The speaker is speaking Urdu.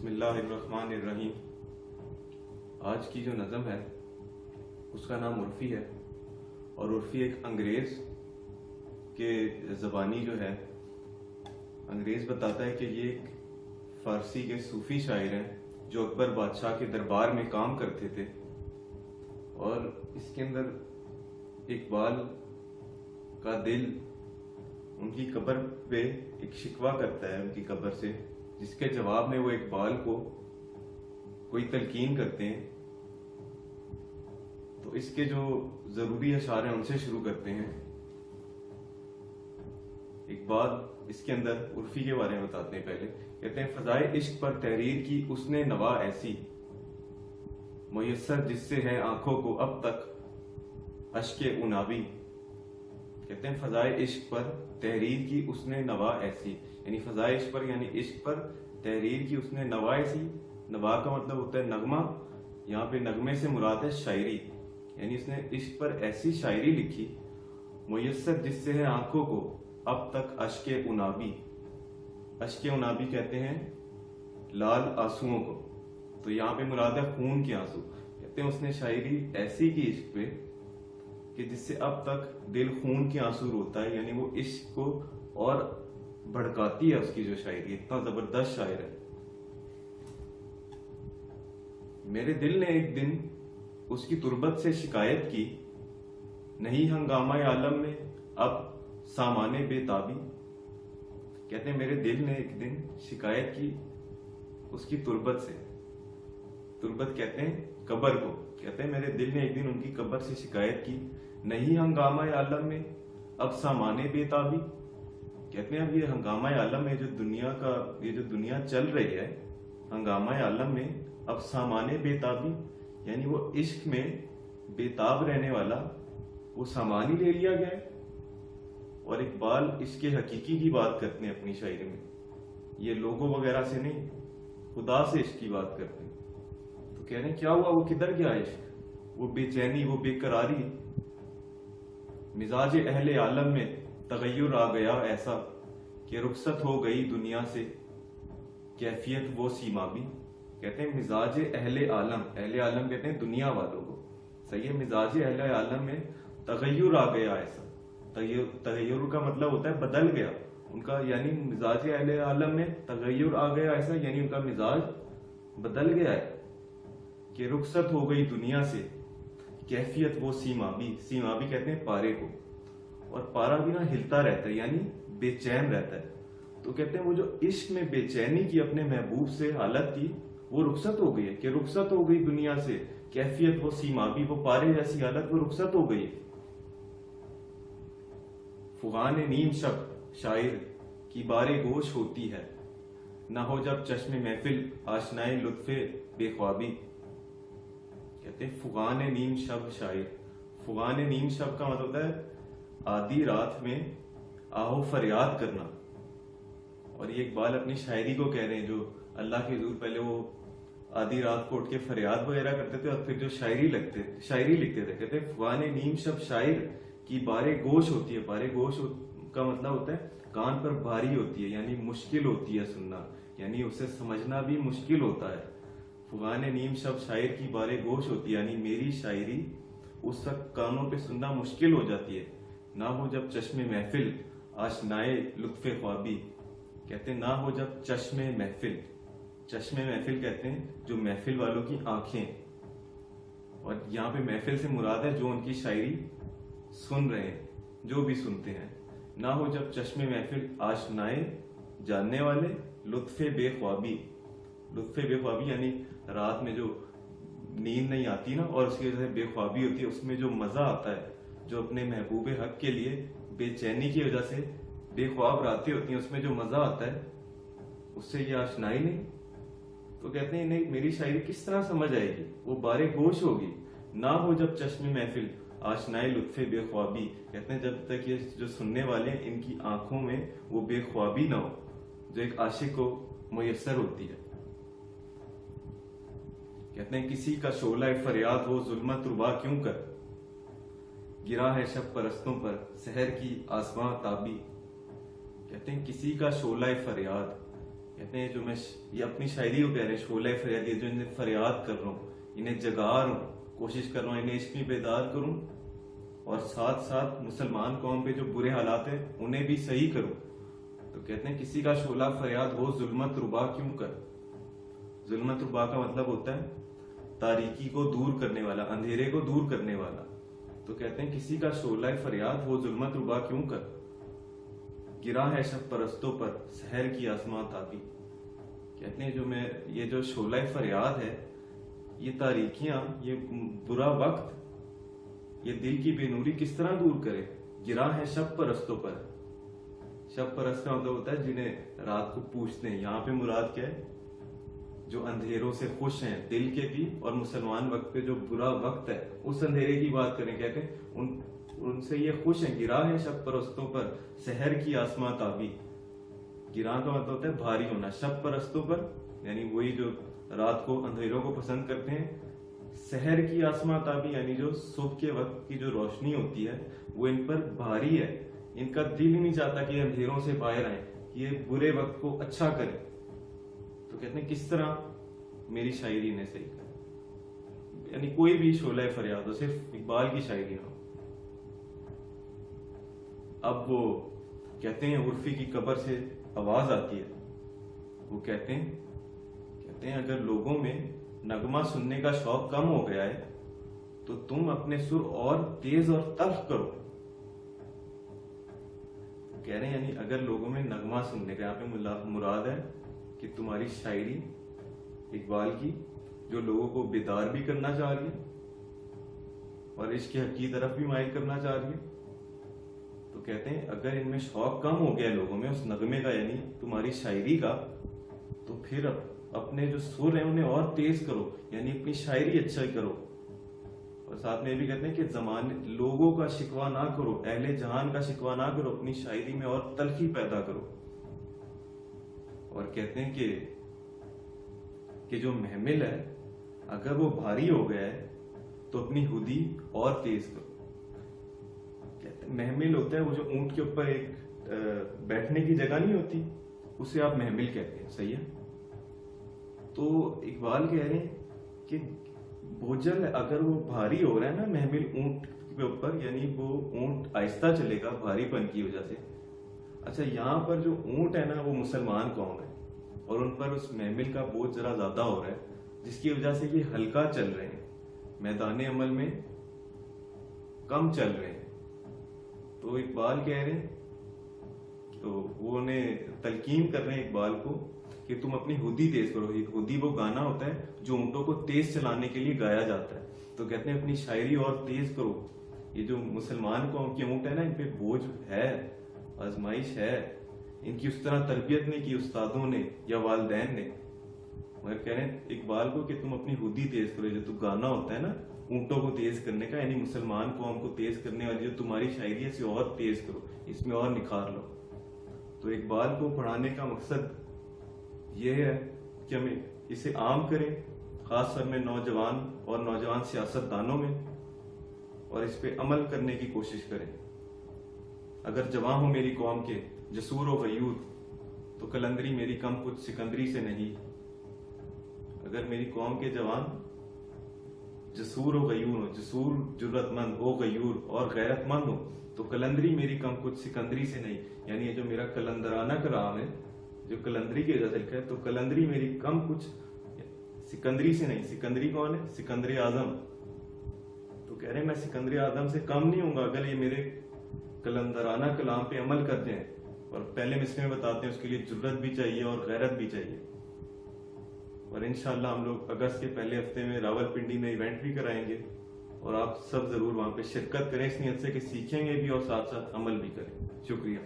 بسم اللہ الرحمن الرحیم۔ آج کی جو نظم ہے اس کا نام عرفی ہے، اور عرفی ایک انگریز کے زبانی جو ہے، انگریز بتاتا ہے کہ یہ ایک فارسی کے صوفی شاعر ہیں جو اکبر بادشاہ کے دربار میں کام کرتے تھے، اور اس کے اندر اقبال کا دل ان کی قبر پہ ایک شکوہ کرتا ہے ان کی قبر سے، جس کے جواب میں وہ اقبال کو کوئی تلقین کرتے ہیں۔ تو اس کے جو ضروری اشعار ہیں ان سے شروع کرتے ہیں۔ اقبال اس کے اندر عرفی کے بارے میں بتاتے ہیں۔ پہلے کہتے ہیں فضائے عشق پر تحریر کی اس نے نوا ایسی، میسر جس سے ہے آنکھوں کو اب تک اشک عنابی۔ کہتے ہیں فضائے عشق پر تحریر کی اس نے نوا ایسی، یعنی فضائے عشق پر یعنی عشق پر تحریر کی اس نے نوا ایسی۔ نوا کا مطلب ہوتا ہے نغمہ، یہاں پہ نغمے سے مراد ہے شاعری، یعنی اس نے عشق پر ایسی شاعری لکھی میسر جس سے ہے آنکھوں کو اب تک اشک عنابی۔ اشک عنابی کہتے ہیں لال آنسوؤں کو، تو یہاں پہ مراد ہے خون کے آنسو۔ کہتے ہیں اس نے شاعری ایسی کی عشق پہ کہ جس سے اب تک دل خون کے آنسو روتا ہے، یعنی وہ عشق کو اور بھڑکاتی ہے اس کی جو شاعری، اتنا زبردست شاعر ہے۔ میرے دل نے ایک دن اس کی تربت سے شکایت کی، نہیں ہنگامہ عالم میں اب سامان بے تابی۔ کہتے ہیں میرے دل نے ایک دن شکایت کی اس کی تربت سے، تربت کہتے ہیں قبر کو۔ کہتے ہیں میرے دل نے ایک دن ان کی قبر سے شکایت کی، نہیں ہنگامہ عالم میں اب سامان بے تابی۔ کہتے ہیں اب یہ ہنگامہ عالم میں جو دنیا چل رہی ہے، ہنگامہ عالم میں اب سامان بے تابی، یعنی وہ عشق میں بے تاب رہنے والا وہ سامان ہی لے لیا گیا ہے۔ اور اقبال اس کے حقیقی کی بات کرتے ہیں اپنی شاعری میں، یہ لوگوں وغیرہ سے نہیں، خدا سے عشق کی بات کرتے ہیں۔ تو کہہ رہے ہیں کیا ہوا، وہ کدھر گیا عشق، وہ بے چینی، وہ بے قراری، مزاج اہل عالم میں تغیر آ گیا ایسا کہ رخصت ہو گئی دنیا سے کیفیت وہ سیمابی۔ کہتے ہیں مزاج اہل عالم، اہل عالم کہتے ہیں دنیا والوں کو، صحیح ہے۔ مزاج اہل عالم میں تغیر آ گیا ایسا، تغیر کا مطلب ہوتا ہے بدل گیا ان کا، یعنی مزاج اہل عالم میں تغیر آ گیا ایسا، یعنی ان کا مزاج بدل گیا ہے کہ رخصت ہو گئی دنیا سے کیفیت وہ سیمابی۔ سیمابی کہتے ہیں پارے کو، اور پارا بھی نہ ہلتا رہتا ہے، یعنی بے چین رہتا ہے۔ تو کہتے ہیں وہ جو عشق میں بے چینی کی اپنے محبوب سے حالت تھی، وہ رخصت ہو گئی ہے، کہ رخصت ہو گئی دنیا سے کیفیت وہ سیمابی، وہ پارے جیسی حالت وہ رخصت ہو گئی۔ فغان نیم شب شاعر کی بارے گوش ہوتی ہے، نہ ہو جب چشم محفل آشنائے لطف بے خوابی۔ کہتے ہیں فغان نیم شب شاعر، فغان نیم شب کا مطلب ہے آدھی رات میں آہو فریاد کرنا۔ اور یہ اقبال اپنی شاعری کو کہہ رہے ہیں، جو اللہ کے حضور پہلے وہ آدھی رات کو اٹھ کے فریاد وغیرہ کرتے تھے اور پھر جو شاعری لکھتے تھے۔ کہتے ہیں فغان نیم شب شاعر کی بارے گوش ہوتی ہے، بارے گوش کا مطلب ہوتا ہے کان پر بھاری ہوتی ہے، یعنی مشکل ہوتی ہے سننا، یعنی اسے سمجھنا بھی مشکل ہوتا ہے۔ فغان نیم شب شاعر کی بارے گوش ہوتی ہے، یعنی میری شاعری اس وقت کانوں پہ سننا مشکل ہو جاتی ہے، نہ ہو جب چشم محفل آشنائے لطف خوابی۔ کہتے ہیں نہ ہو جب چشم محفل، چشم محفل کہتے ہیں جو محفل والوں کی آنکھیں، اور یہاں پہ محفل سے مراد ہے جو ان کی شاعری سن رہے ہیں، جو بھی سنتے ہیں۔ نہ ہو جب چشم محفل آشنائے جاننے والے لطف بے خوابی۔ لطف بے خوابی یعنی رات میں جو نیند نہیں آتی نا، اور اس کی وجہ سے بے خوابی ہوتی ہے، اس میں جو مزہ آتا ہے، جو اپنے محبوب حق کے لیے بے چینی کی وجہ سے بے خواب راتیں ہوتی ہیں، اس میں جو مزہ آتا ہے اس سے یہ آشنائی نہیں۔ تو کہتے ہیں نہیں، میری شاعری کس طرح سمجھ آئے گی، وہ بارے گوش ہوگی، نہ ہو جب چشم محفل آشنائے لطف بے خوابی۔ کہتے ہیں جب تک یہ جو سننے والے ہیں ان کی آنکھوں میں وہ بے خوابی نہ ہو جو ایک عاشق کو میسر ہوتی ہے۔ کہتے ہیں کسی کا شعلہ فریاد ہو ظلمت ربا کیوں کر، گرا ہے شب پرستوں پر سحر کی آسماں تابی۔ کہتے ہیں کسی کا شعلہ فریاد، کہتے ہیں جو میں یہ اپنی شاعری کو کہہ رہے ہیں، شعلہ فریاد، یہ جو انہیں فریاد کر رہا ہوں، انہیں جگا رہا ہوں، کوشش کر رہا ہوں انہیں عشق میں بیدار کروں، اور ساتھ ساتھ مسلمان قوم پہ جو برے حالات ہیں انہیں بھی صحیح کروں. تو کہتے ہیں کسی کا شعلہ فریاد ہو ظلمت ربا کیوں کر. ظلمت ربا کا مطلب ہوتا ہے تاریکی کو دور کرنے والا، اندھیرے کو دور کرنے والا. تو کہتے ہیں کسی کا شعلہ فریاد ہو ظلمت ربا کیوں کر، گرا ہے شب پرستوں پر سحر کی آسماں تابی. کہتے ہیں یہ جو شعلہ فریاد ہے، یہ تاریکیاں، یہ برا وقت، یہ دل کی بے نوری کس طرح دور کرے. گرا ہے شب پرستوں پر. شب پرست کا مطلب ہوتا ہے جنہیں رات کو پوچھتے ہیں. یہاں پہ مراد کیا ہے؟ جو اندھیروں سے خوش ہیں دل کے بھی، اور مسلمان وقت پہ جو برا وقت ہے اس اندھیرے کی بات کریں. کہتے ہیں ان سے یہ خوش ہیں. گرا ہے شب پرستوں پر سحر کی آسماں تابی. گراں کا مطلب ہوتا ہے بھاری ہونا. شب پرستوں پر یعنی وہی جو رات کو اندھیروں کو پسند کرتے ہیں. سحر کی آسماں تابی یعنی جو صبح کے وقت کی جو روشنی ہوتی ہے وہ ان پر بھاری ہے. ان کا دل ہی نہیں چاہتا کہ اندھیروں سے باہر آئیں، یہ برے وقت کو اچھا کریں. تو کہتے ہیں کس طرح میری شاعری نے صحیح کہا. یعنی کوئی بھی شعلہ فریاد ہو، صرف اقبال کی شاعری ہو. اب وہ کہتے ہیں عرفی کی قبر سے آواز آتی ہے. وہ کہتے ہیں اگر لوگوں میں نغمہ سننے کا شوق کم ہو گیا ہے تو تم اپنے سر اور تیز اور تلخ کرو. کہہ رہے ہیں یعنی اگر لوگوں میں نغمہ سننے کا، یہاں پہ مراد ہے کہ تمہاری شاعری اقبال کی جو لوگوں کو بیدار بھی کرنا چاہ رہی ہے اور عشق حق کی طرف بھی مائل کرنا چاہ رہی ہے. تو کہتے ہیں اگر ان میں شوق کم ہو گیا لوگوں میں اس نغمے کا یعنی تمہاری شاعری کا، تو پھر اپنے جو سر ہیں انہیں اور تیز کرو، یعنی اپنی شاعری اچھا کرو. اور ساتھ میں یہ بھی کہتے ہیں کہ لوگوں کا شکوہ نہ کرو، اہل جہان کا شکوہ نہ کرو، اپنی شاعری میں اور تلخی پیدا کرو. اور کہتے ہیں کہ جو محمل ہے اگر وہ بھاری ہو گیا ہے تو اپنی ہودی اور تیز کرو. کہتے ہیں محمل ہوتا ہے وہ جو اونٹ کے اوپر ایک بیٹھنے کی جگہ نہیں ہوتی، اسے آپ محمل کہتے ہیں. صحیح ہے. تو اقبال کہہ رہے ہیں کہ بوجھل اگر وہ بھاری ہو رہا ہے نا محمل اونٹ کے اوپر، یعنی وہ اونٹ آہستہ چلے گا بھاری پن کی وجہ سے. اچھا یہاں پر جو اونٹ ہے نا وہ مسلمان قوم ہے اور ان پر اس محمل کا بوجھ ذرا زیادہ ہو رہا ہے، جس کی وجہ سے یہ ہلکا چل رہے ہیں، میدان عمل میں کم چل رہے ہیں. تو اقبال کہہ رہے ہیں، تو وہ انہیں تلقین کر رہے ہیں اقبال کو کہ تم اپنی ہودی تیز کرو. ہودی وہ گانا ہوتا ہے جو اونٹوں کو تیز چلانے کے لیے گایا جاتا ہے. تو کہتے ہیں اپنی شاعری اور تیز کرو. یہ جو مسلمان قوم کے اونٹ ہے نا، ان پہ بوجھ ہے، آزمائش ہے. ان کی اس طرح تربیت نہیں کی استادوں نے یا والدین نے. مگر کہہ رہے ہیں اقبال کو کہ تم اپنی ہودی تیز کرو. جو تو گانا ہوتا ہے نا اونٹوں کو تیز کرنے کا، یعنی مسلمان قوم کو تیز کرنے والی جو تمہاری شاعری ہے اسے اور تیز کرو، اس میں اور نکھار لو. تو اقبال کو پڑھانے کا مقصد یہ ہے کہ ہمیں اسے عام کریں، خاص طور میں نوجوان اور نوجوان سیاست دانوں میں، اور اس پہ عمل کرنے کی کوشش کریں. اگر جواں ہو میری قوم کے جسور و غیور تو قلندری میری کم کچھ سکندری سے نہیں. اگر میری قوم کے جوان جسور و غیور ہو، جسور جرت مند ہو، غیور اور غیرت مند ہو، تو قلندری میری کم کچھ سکندری سے نہیں. یعنی یہ جو میرا قلندرانہ کلام ہے جو قلندری کی وجہ سے لکھا ہے، تو قلندری میری کم کچھ سکندری سے نہیں. سکندری کون ہے؟ سکندر اعظم. تو کہہ رہے ہیں میں سکندر اعظم سے کم نہیں ہوں گا اگر یہ میرے قلندرانہ کلام پہ عمل کر جائیں. اور پہلے مصرے میں بتاتے ہیں اس کے لیے جرت بھی چاہیے اور غیرت بھی چاہیے. اور انشاءاللہ ہم لوگ اگست کے پہلے ہفتے میں راول پنڈی میں ایونٹ بھی کرائیں گے، اور آپ سب ضرور وہاں پہ شرکت کریں اس نیت سے کہ سیکھیں گے بھی اور ساتھ ساتھ عمل بھی کریں. شکریہ.